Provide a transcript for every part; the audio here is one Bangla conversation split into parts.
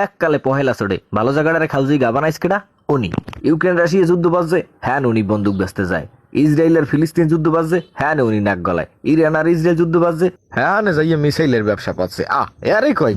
এককালে পহেলা চড়ে ভালো জায়গাটারে খালজি গা বানাইস কেডা উনি। ইউক্রেন রাশিয়া যুদ্ধ বাজছে, হ্যাঁ উনি বন্দুক বেচতে যায়। ইসরায়েল আর ফিলিস্তিন যুদ্ধ বাজছে, হ্যাঁ উনি নাক গলায়। ইরান আর ইসরায়েল যুদ্ধ বাজছে, হ্যাঁ যাইয়ে মিসাইলের ব্যবসা পাচ্ছে। এরই কয়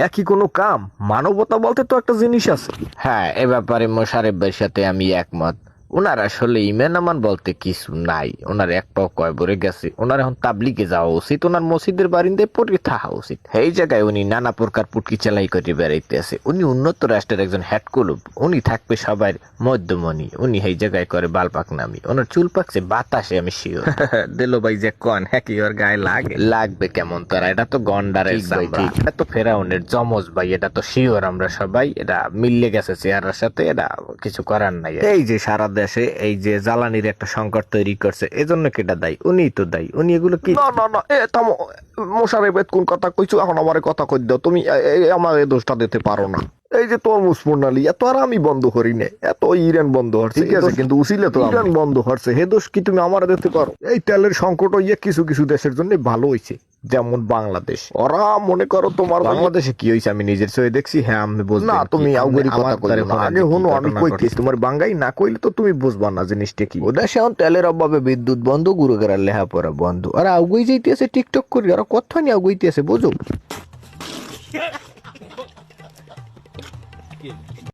একই কোনো কাম। মানবতা বলতে তো একটা জিনিস আছে। হ্যাঁ, এ ব্যাপারে মোশারেফ ভাইয়ের সাথে আমি একমত। ওনার আসলে ইমান আমান বলতে কিছু নাই। ওনার এক পাও কয় ভরে গেছে। ওনার এখন তাবলিগে যাওয়া উচিত। ওনার মসজিদের বারিন্দায় পড়ে থাকা উচিত। এই জায়গায় উনি নানা প্রকার পুটকি চালাই করে বেড়াইতে আছে। উনি উন্নত রাষ্ট্রের একজন হেড কুলুপ। উনি থাকবে সবার মধ্যমণি। উনি এই জায়গায় করে বাল পাক নামি। ওনার চুল পাকছে বাতাসে, আমি শিওর। দিল ভাই যে কন হ্যাঁ কি ওর গায়ে লাগবে কেমন তারা? এটা তো গন্ডারের চামড়া। এটা তো ফেরাউনের জমজ ভাই। এটা তো শিওর আমরা সবাই এটা মিললে গেছে চেহারার সাথে। এটা কিছু করার নাই। এই যে সারা দেশে এই যে জ্বালানির একটা সংকট তৈরি করছে, এজন্য কেটা দায়ী? উনিই তো দায়ী। উনি এগুলো কি? না এ থামো। মোশারেফ কোন কথা কইছো? এখন আমার কথা কই দাও তুমি। আমার এই দোষটা দিতে পারো না। এই যে তরমুজ প্রণালী এত আর আমি বন্ধ করি না, এত ইরান বন্ধ হচ্ছে। ঠিক আছে, কিন্তু উসিলে তো ইরান বন্ধ হচ্ছে, হে দোষ কি তুমি আমার দিতে পারো? এই তেলের সংকট হইয়া কিছু কিছু দেশের জন্য ভালো হইছে, যেমন বাংলাদেশ। ওরা মনে করো তোমার বাংলাদেশে কি হইছে আমি নিজের চোখে দেখছি। হ্যাঁ আমি বুঝবো না, তুমি আউগরি কথা কইছো না। আগে হনো আমি কইতে কইতেছি, তোমার বাঙ্গাই না কইলে তো তুমি বুঝবা না জিনিসটা কি। ও দেশে এখন তেলের অভাবে বিদ্যুৎ বন্ধ, গুরু গেরার লেহাপড়া বন্ধ। আর আগুই যাইতেছে টিকটক করি। আর কথা নিয়ে আগুইতেছে, বুঝো।